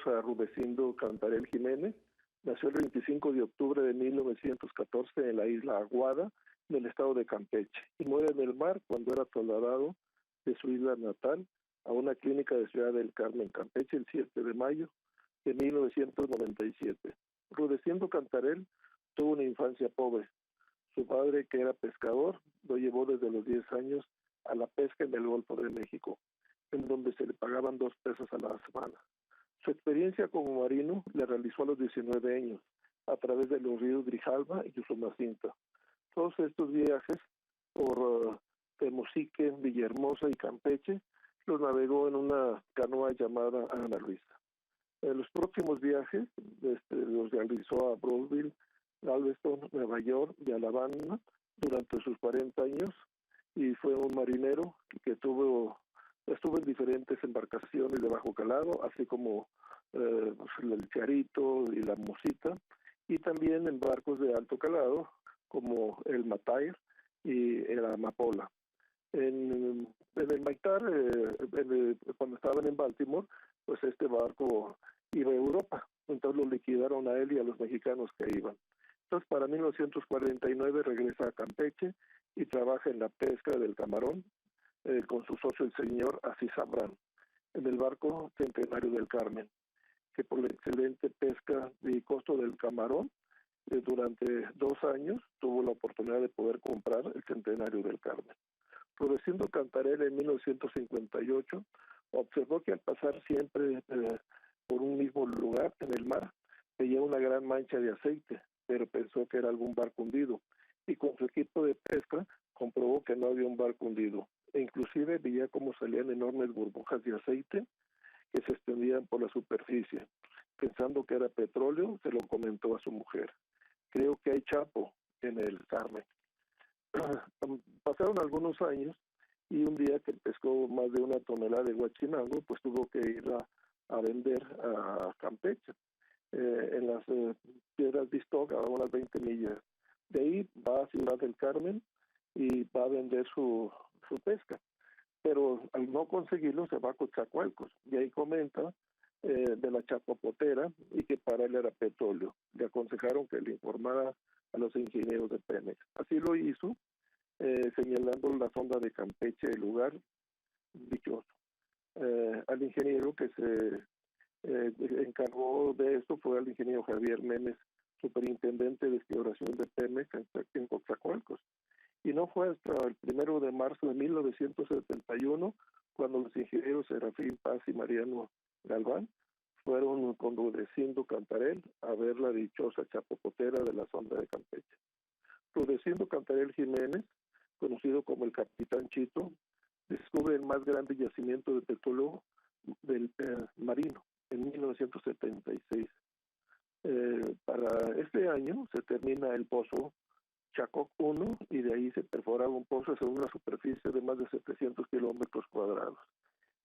a Rudecindo Cantarell Jiménez. Nació el 25 de octubre de 1914 en la isla Aguada, en el estado de Campeche, y muere en el mar cuando era trasladado de su isla natal a una clínica de Ciudad del Carmen, Campeche, el 7 de mayo de 1997. Rudecindo Cantarell tuvo una infancia pobre. Su padre, que era pescador, lo llevó desde los 10 años a la pesca en el Golfo de México, en donde se le pagaban 2 pesos a la semana. Su experiencia como marino la realizó a los 19 años, a través de los ríos Grijalva y Usumacinta. Todos estos viajes por Temucique, Villahermosa y Campeche los navegó en una canoa llamada Ana Luisa. En los próximos viajes los realizó a Brownsville, Galveston, Nueva York y Alabama durante sus 40 años, y fue un marinero que estuvo en diferentes embarcaciones de bajo calado, así como el Charito y la Mosita, y también en barcos de alto calado como el Matair y el Amapola. En el Maitar, cuando estaban en Baltimore, pues este barco iba a Europa, entonces lo liquidaron a él y a los mexicanos que iban. Entonces, para 1949 regresa a Campeche y trabaja en la pesca del camarón con su socio, el señor Asís Zambrán, en el barco Centenario del Carmen, que por la excelente pesca y costo del camarón, durante 2 años tuvo la oportunidad de poder comprar el Centenario del Carmen. Rudecindo Cantarell en 1958 observó que al pasar siempre por un mismo lugar en el mar, veía una gran mancha de aceite, pero pensó que era algún barco hundido, y con su equipo de pesca comprobó que no había un barco hundido, e inclusive veía cómo salían enormes burbujas de aceite que se extendían por la superficie. Pensando que era petróleo, se lo comentó a su mujer. Creo que hay chapo en el Carmen. Pasaron algunos años y un día que pescó más de 1 tonelada de guachinango, pues tuvo que ir a vender a Campeche, en las piedras de Istoga, a unas 20 millas. De ahí va a Ciudad del Carmen y va a vender su pesca. Pero al no conseguirlo se va a Coatzacoalcos, y ahí comenta de la chapopotera y que para él era petróleo. Le aconsejaron que le informara a los ingenieros de Pemex. Así lo hizo, señalando la sonda de Campeche, el lugar dichoso. Al ingeniero que se encargó de esto fue al ingeniero Javier Menes, superintendente de exploración de Pemex en Coatzacoalcos. Y no fue hasta el 1 de marzo de 1971 cuando los ingenieros Serafín Paz y Mariano Galván fueron con Rudecindo Cantarell a ver la dichosa chapopotera de la sonda de Campeche. Rudecindo Cantarell Jiménez, conocido como el Capitán Chito, descubre el más grande yacimiento de petróleo del marino en 1976. Para este año se termina el pozo Chacoc 1 y de ahí se perforaba un pozo sobre una superficie de más de 700 kilómetros cuadrados.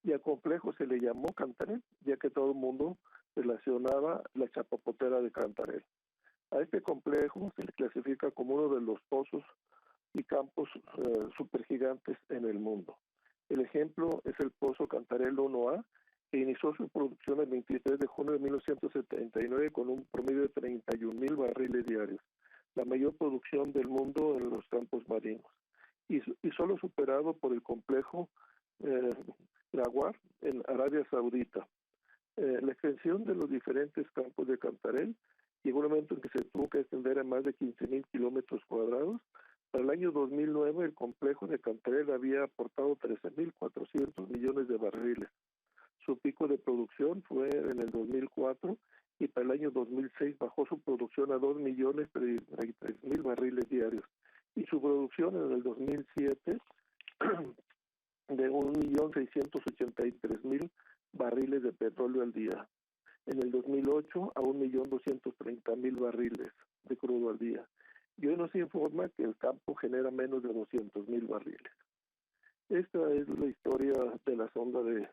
Y al complejo se le llamó Cantarell, ya que todo el mundo relacionaba la chapopotera de Cantarell. A este complejo se le clasifica como uno de los pozos y campos supergigantes en el mundo. El ejemplo es el pozo Cantarell 1A, que inició su producción el 23 de junio de 1979 con un promedio de 31,000 barriles diarios, la mayor producción del mundo en los campos marinos, y solo superado por el complejo Rawar en Arabia Saudita. La extensión de los diferentes campos de Cantarell llegó un momento en que se tuvo que extender a más de 15,000 kilómetros cuadrados. Para el año 2009, el complejo de Cantarell había aportado 13,400 millones de barriles. Su pico de producción fue en el 2004 y para el año 2006 bajó su producción a 2,033,000 barriles diarios, y su producción en el 2007 de 1,683,000 barriles de petróleo al día. En el 2008 a 1,230,000 barriles de crudo al día. Y hoy nos informa que el campo genera menos de 200,000 barriles. Esta es la historia de la sonda de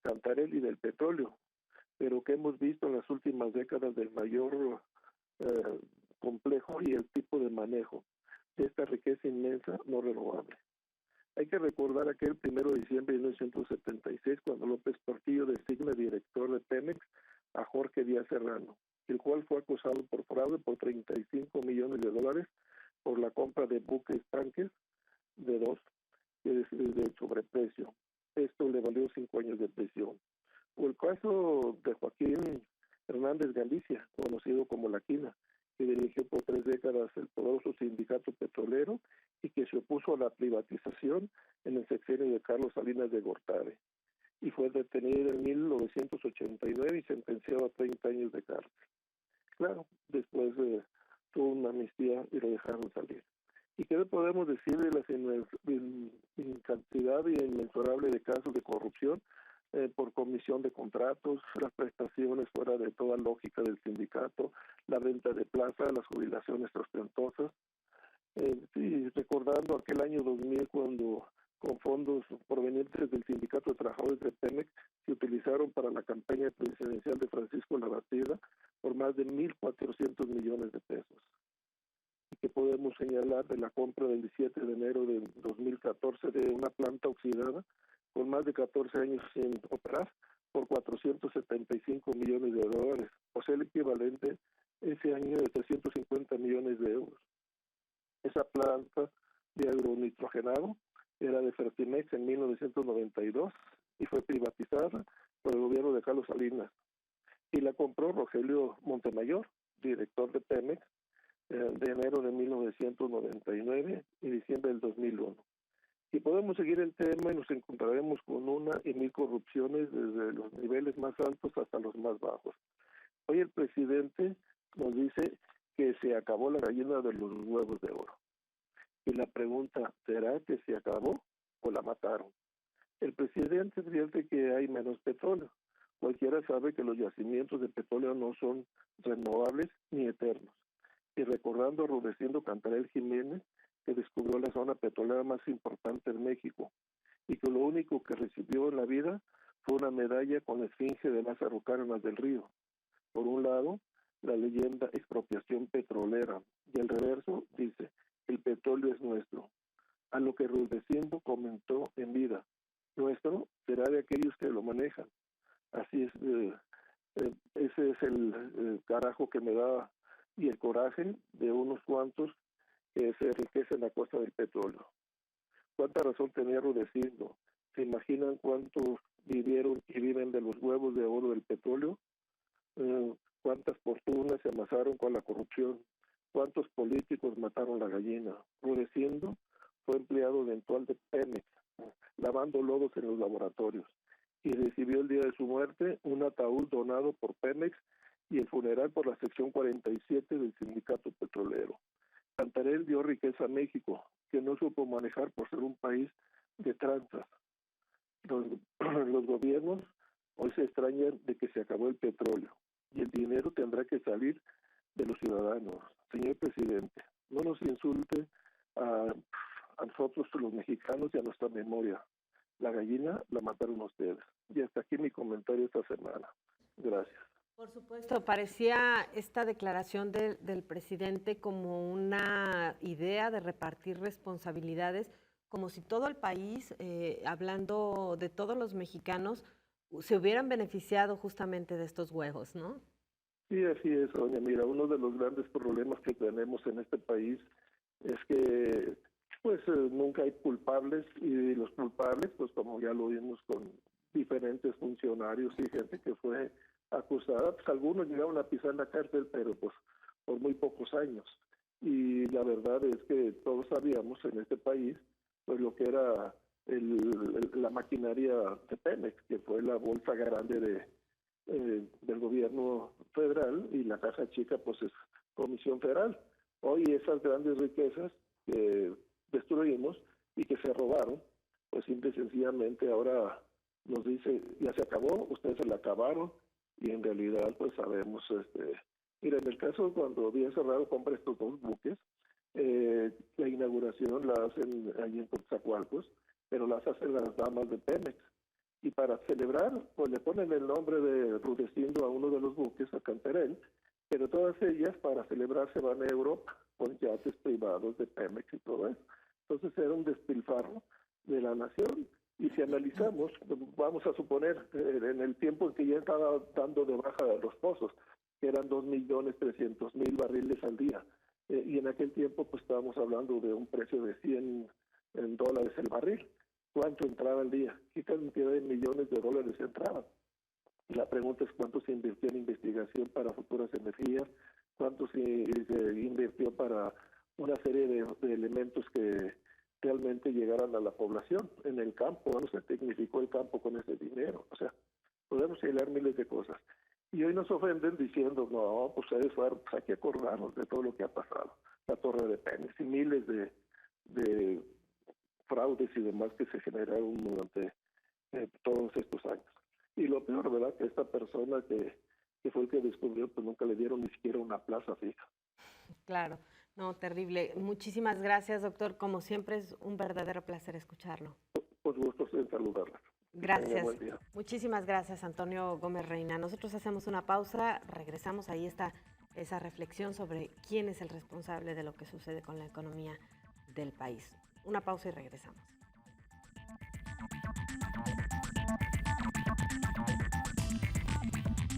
Cantarell y del petróleo, pero que hemos visto en las últimas décadas del mayor complejo y el tipo de manejo de esta riqueza inmensa no renovable. Hay que recordar aquel 1 de diciembre de 1976 cuando López Portillo designa director de Pemex a Jorge Díaz Serrano, el cual fue acusado por fraude por 35 millones de dólares por la compra de buques tanques de dos de sobreprecio. Esto le valió 5 años de prisión. O el caso de Joaquín Hernández Galicia, conocido como La Quina, que dirigió por 3 décadas el poderoso sindicato petrolero y que se opuso a la privatización en el sexenio de Carlos Salinas de Gortari, y fue detenido en 1989 y sentenciado a 30 años de cárcel. Claro, después tuvo una amnistía y lo dejaron salir. ¿Y qué podemos decir de la cantidad inmensurable de casos de corrupción por comisión de contratos, las prestaciones fuera de toda lógica del sindicato, la venta de plaza, las jubilaciones ostentosas? Sí, recordando aquel año 2000 cuando con fondos provenientes del Sindicato de Trabajadores de Pemex se utilizaron para la campaña presidencial de Francisco Labastida por más de 1.400 millones de pesos. Y que podemos señalar de la compra del 17 de enero de 2014 de una planta oxidada con más de 14 años sin operar por 475 millones de dólares, o sea, el equivalente ese año de 350 millones de euros. Esa planta de agronitrogenado era de Fertimex en 1992 y fue privatizada por el gobierno de Carlos Salinas. Y la compró Rogelio Montemayor, director de Pemex, de enero de 1999 y diciembre del 2001. Y podemos seguir el tema y nos encontraremos con una y mil corrupciones desde los niveles más altos hasta los más bajos. Hoy el presidente nos dice que se acabó la gallina de los huevos de oro. Y la pregunta, ¿será que se acabó o la mataron? El presidente advierte que hay menos petróleo. Cualquiera sabe que los yacimientos de petróleo no son renovables ni eternos. Y recordando a Rudecindo Cantarell Jiménez, que descubrió la zona petrolera más importante en México, y que lo único que recibió en la vida fue una medalla con la esfinge de Lázaro Cárdenas del Río. Por un lado, la leyenda expropiación petrolera, y el reverso dice, el petróleo es nuestro. A lo que Rudecindo comentó en vida, nuestro será de aquellos que lo manejan. Así es, ese es el carajo que me da y el coraje de unos cuantos que se enriquecen a costa del petróleo. ¿Cuánta razón tenía Rudecindo? ¿Se imaginan cuántos vivieron y viven de los huevos de oro del petróleo? ¿Cuántas fortunas se amasaron con la corrupción? ¿Cuántos políticos mataron la gallina? Rudecindo fue empleado eventual de Pemex, lavando lodos en los laboratorios, y recibió el día de su muerte un ataúd donado por Pemex y el funeral por la sección 47 del sindicato petrolero. Cantarell dio riqueza a México, que no supo manejar por ser un país de tranzas. Los gobiernos hoy se extrañan de que se acabó el petróleo y el dinero tendrá que salir de los ciudadanos. Señor presidente, no nos insulte a nosotros los mexicanos y a nuestra memoria. La gallina la mataron ustedes. Y hasta aquí mi comentario esta semana. Gracias. Por supuesto, parecía esta declaración del presidente como una idea de repartir responsabilidades, como si todo el país, hablando de todos los mexicanos, se hubieran beneficiado justamente de estos huevos, ¿no? Sí, así es, doña Mira. Uno de los grandes problemas que tenemos en este país es que pues nunca hay culpables, y los culpables, pues como ya lo vimos con diferentes funcionarios y gente que fue acusada, pues algunos llegaron a pisar la cárcel, pero pues por muy pocos años. Y la verdad es que todos sabíamos en este país pues lo que era la maquinaria de Pemex, que fue la bolsa grande del gobierno federal, y la caja chica pues es Comisión Federal. Hoy esas grandes riquezas que destruimos y que se robaron, pues simple y sencillamente ahora nos dice, ya se acabó, ustedes se la acabaron, y en realidad pues sabemos, mira, en el caso cuando Díaz Serrano compra estos dos buques, la inauguración la hacen allí en Coatzacoalcos, pero las hacen las damas de Pemex, y para celebrar, pues le ponen el nombre de Rudecindo a uno de los buques, a Cantarell, pero todas ellas para celebrar se van a Europa con yates privados de Pemex y todo eso. Entonces era un despilfarro de la nación, Y si analizamos, vamos a suponer, en el tiempo en que ya estaba dando de baja los pozos, que eran 2.300.000 barriles al día, y en aquel tiempo pues estábamos hablando de un precio de $100 el barril. ¿Cuánto entraba al día? ¿Qué cantidad de millones de dólares entraban? Y la pregunta es cuánto se invirtió en investigación para futuras energías, cuánto se invirtió para una serie de elementos que realmente llegaran a la población en el campo, ¿no? Se tecnificó el campo con ese dinero. O sea, podemos hilar miles de cosas. Y hoy nos ofenden diciendo, no, pues pues hay que acordarnos de todo lo que ha pasado. La Torre de Pemex y miles de fraudes y demás que se generaron durante todos estos años. Y lo peor, ¿verdad? Que esta persona que fue el que descubrió, pues nunca le dieron ni siquiera una plaza fija. Claro, no, terrible. Muchísimas gracias, doctor. Como siempre, es un verdadero placer escucharlo. Pues gusto en saludarla. Gracias. Muchísimas gracias, Antonio Gómez Reina. Nosotros hacemos una pausa, regresamos, ahí está esa reflexión sobre quién es el responsable de lo que sucede con la economía del país. Una pausa y regresamos.